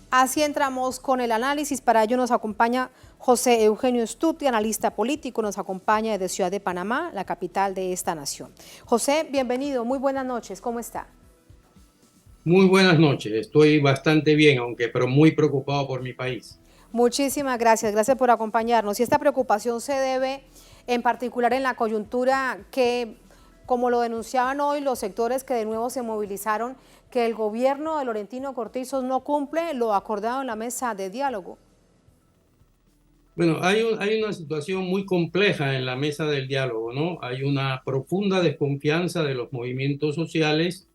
Así entramos con el análisis. Para ello nos acompaña José Eugenio Stuti, analista político, nos acompaña desde Ciudad de Panamá, la capital de esta nación. José, bienvenido, muy buenas noches, ¿cómo está? Muy buenas noches, estoy bastante bien, pero muy preocupado por mi país. Muchísimas gracias, gracias por acompañarnos. Y esta preocupación se debe en particular en la coyuntura que, como lo denunciaban hoy los sectores que de nuevo se movilizaron, que el gobierno de Laurentino Cortizo no cumple lo acordado en la mesa de diálogo. Bueno, hay una situación muy compleja en la mesa del diálogo, ¿no? Hay una profunda desconfianza de los movimientos sociales,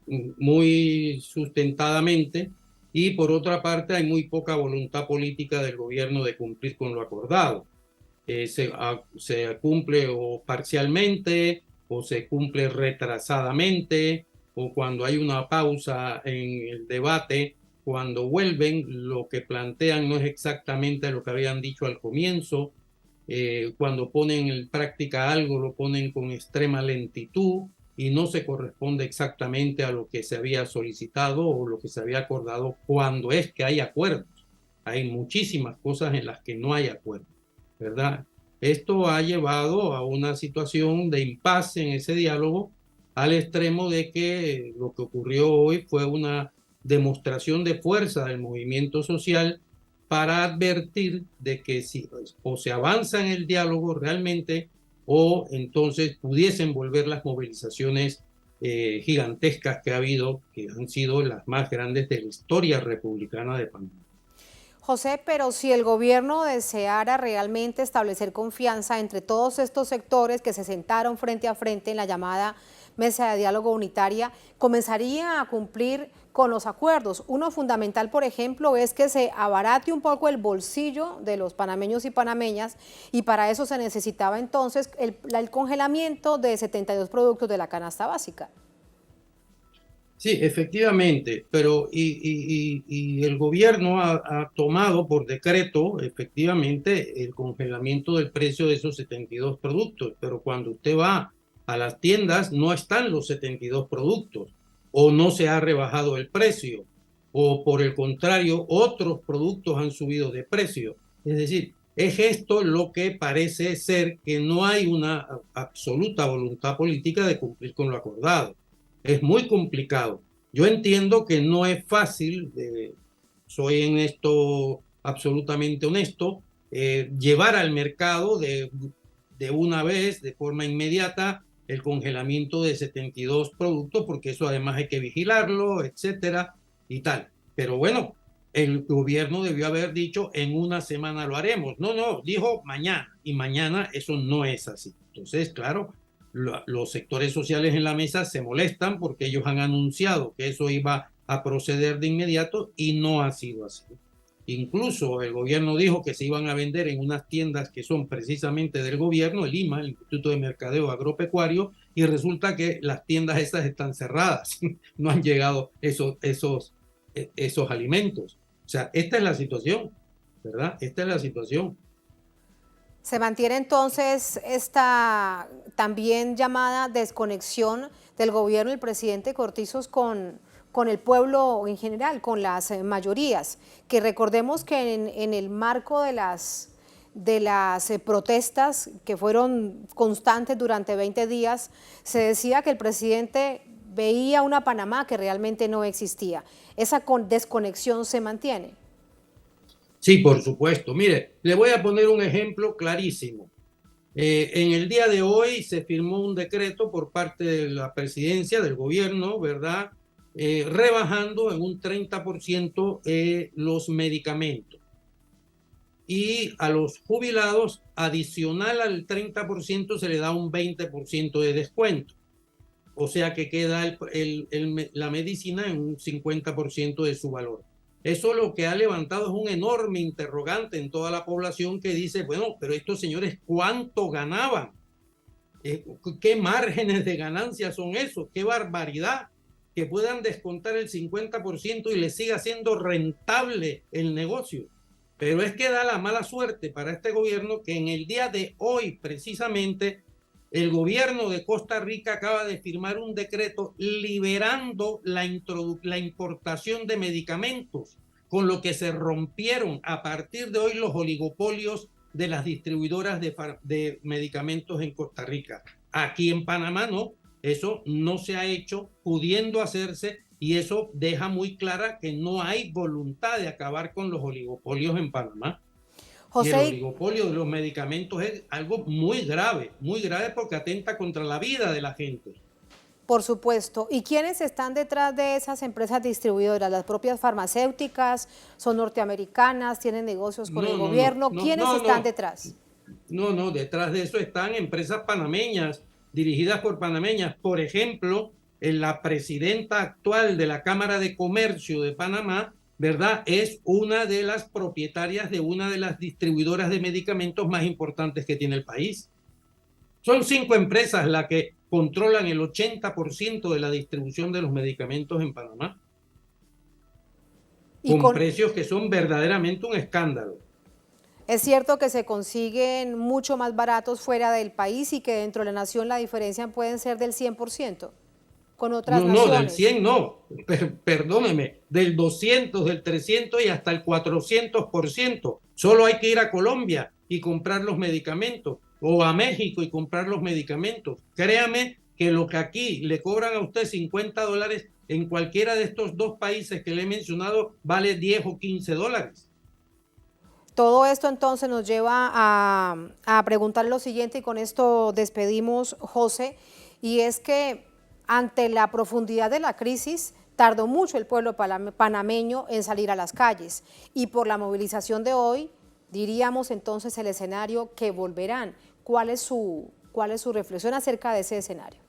muy sustentadamente, y por otra parte hay muy poca voluntad política del gobierno de cumplir con lo acordado. Se cumple o parcialmente, o se cumple retrasadamente, o cuando hay una pausa en el debate, cuando vuelven, lo que plantean no es exactamente lo que habían dicho al comienzo. Cuando ponen en práctica algo, lo ponen con extrema lentitud y no se corresponde exactamente a lo que se había solicitado o lo que se había acordado cuando es que hay acuerdos. Hay muchísimas cosas en las que no hay acuerdo, ¿verdad? Esto ha llevado a una situación de impasse en ese diálogo, al extremo de que lo que ocurrió hoy fue una demostración de fuerza del movimiento social para advertir de que si o se avanza en el diálogo realmente, o entonces pudiesen volver las movilizaciones gigantescas que ha habido, que han sido las más grandes de la historia republicana de Panamá. José, pero si el gobierno deseara realmente establecer confianza entre todos estos sectores que se sentaron frente a frente en la llamada mesa de diálogo unitaria, comenzaría a cumplir con los acuerdos. Uno fundamental, por ejemplo, es que se abarate un poco el bolsillo de los panameños y panameñas, y para eso se necesitaba entonces el congelamiento de 72 productos de la canasta básica. Sí, efectivamente, pero y el gobierno ha tomado por decreto efectivamente el congelamiento del precio de esos 72 productos, pero cuando usted va a las tiendas no están los 72 productos, o no se ha rebajado el precio, o por el contrario, otros productos han subido de precio. Es decir, es esto lo que parece ser que no hay una absoluta voluntad política de cumplir con lo acordado. Es muy complicado. Yo entiendo que no es fácil, soy en esto absolutamente honesto, llevar al mercado de una vez, de forma inmediata, el congelamiento de 72 productos, porque eso además hay que vigilarlo, etcétera, y tal. Pero bueno, el gobierno debió haber dicho en una semana lo haremos. No, no, dijo mañana, y mañana eso no es así. Entonces, claro, los sectores sociales en la mesa se molestan porque ellos han anunciado que eso iba a proceder de inmediato y no ha sido así. Incluso el gobierno dijo que se iban a vender en unas tiendas que son precisamente del gobierno, el IMA, el Instituto de Mercadeo Agropecuario, y resulta que las tiendas esas están cerradas, no han llegado esos alimentos. O sea, esta es la situación, ¿verdad? Esta es la situación. Se mantiene entonces esta también llamada desconexión del gobierno del presidente Cortizos con el pueblo en general, con las mayorías, que recordemos que en el marco de las protestas que fueron constantes durante 20 días, se decía que el presidente veía una Panamá que realmente no existía. Esa desconexión se mantiene. Sí, por supuesto. Mire, le voy a poner un ejemplo clarísimo. En el día de hoy se firmó un decreto por parte de la presidencia, del gobierno, ¿verdad? Rebajando en un 30% los medicamentos. Y a los jubilados, adicional al 30%, se le da un 20% de descuento. O sea que queda la medicina en un 50% de su valor. Eso lo que ha levantado es un enorme interrogante en toda la población que dice, bueno, pero estos señores, ¿cuánto ganaban? ¿Qué márgenes de ganancia son esos? ¡Qué barbaridad! Que puedan descontar el 50% y les siga siendo rentable el negocio. Pero es que da la mala suerte para este gobierno que en el día de hoy, precisamente, El gobierno de Costa Rica acaba de firmar un decreto liberando la importación de medicamentos, con lo que se rompieron a partir de hoy los oligopolios de las distribuidoras de medicamentos en Costa Rica. Aquí en Panamá no, eso no se ha hecho, pudiendo hacerse, y eso deja muy clara que no hay voluntad de acabar con los oligopolios en Panamá. Y el oligopolio de los medicamentos es algo muy grave porque atenta contra la vida de la gente. Por supuesto. ¿Y quiénes están detrás de esas empresas distribuidoras? ¿Las propias farmacéuticas? ¿Son norteamericanas? ¿Tienen negocios con el gobierno? ¿Quiénes están detrás? No, detrás de eso están empresas panameñas, dirigidas por panameñas. Por ejemplo, la presidenta actual de la Cámara de Comercio de Panamá, ¿verdad?, es una de las propietarias de una de las distribuidoras de medicamentos más importantes que tiene el país. Son 5 empresas las que controlan el 80% de la distribución de los medicamentos en Panamá, con precios que son verdaderamente un escándalo. Es cierto que se consiguen mucho más baratos fuera del país y que dentro de la nación la diferencia pueden ser del 100%. Con otras naciones. No, del 100 no, perdóneme, del 200, del 300 y hasta el 400%. Solo hay que ir a Colombia y comprar los medicamentos, o a México y comprar los medicamentos. Créame que lo que aquí le cobran a usted $50, en cualquiera de estos 2 países que le he mencionado vale 10 o 15 dólares. Todo esto entonces nos lleva a preguntar lo siguiente, y con esto despedimos, José, y es que ante la profundidad de la crisis, tardó mucho el pueblo panameño en salir a las calles, y por la movilización de hoy, diríamos entonces el escenario que volverán. ¿Cuál es su reflexión acerca de ese escenario?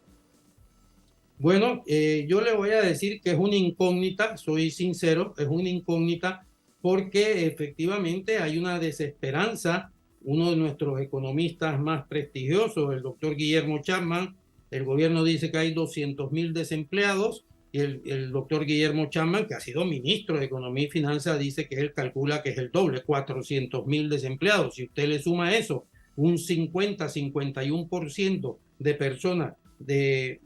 Bueno, yo le voy a decir que es una incógnita, soy sincero, es una incógnita porque efectivamente hay una desesperanza. Uno de nuestros economistas más prestigiosos, el doctor Guillermo Chapman, el gobierno dice que hay 200,000 desempleados, y el doctor Guillermo Chapman, que ha sido ministro de Economía y Finanzas, dice que él calcula que es el doble, 400,000 desempleados. Si usted le suma a eso, un 50-51% de personas de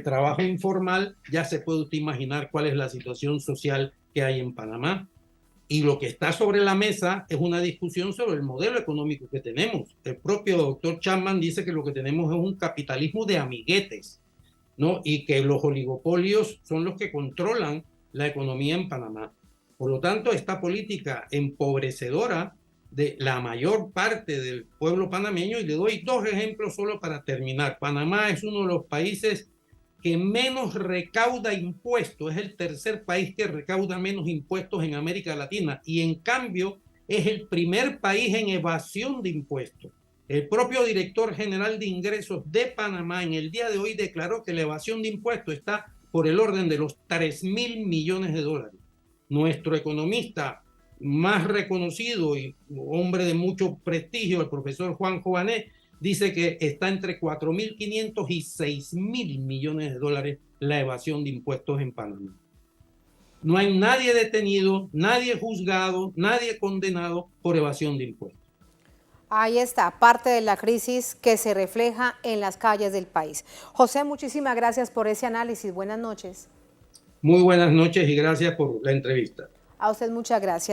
trabajo informal, ya se puede usted imaginar cuál es la situación social que hay en Panamá. Y lo que está sobre la mesa es una discusión sobre el modelo económico que tenemos. El propio doctor Chapman dice que lo que tenemos es un capitalismo de amiguetes, ¿no? Y que los oligopolios son los que controlan la economía en Panamá. Por lo tanto, esta política empobrecedora de la mayor parte del pueblo panameño, y le doy 2 ejemplos solo para terminar. Panamá es uno de los países que menos recauda impuestos, es el tercer país que recauda menos impuestos en América Latina, y en cambio es el primer país en evasión de impuestos. El propio director general de ingresos de Panamá en el día de hoy declaró que la evasión de impuestos está por el orden de los 3.000 millones de dólares. Nuestro economista más reconocido y hombre de mucho prestigio, el profesor Juan Jované, dice que está entre 4.500 y 6.000 millones de dólares la evasión de impuestos en Panamá. No hay nadie detenido, nadie juzgado, nadie condenado por evasión de impuestos. Ahí está, parte de la crisis que se refleja en las calles del país. José, muchísimas gracias por ese análisis. Buenas noches. Muy buenas noches y gracias por la entrevista. A usted muchas gracias.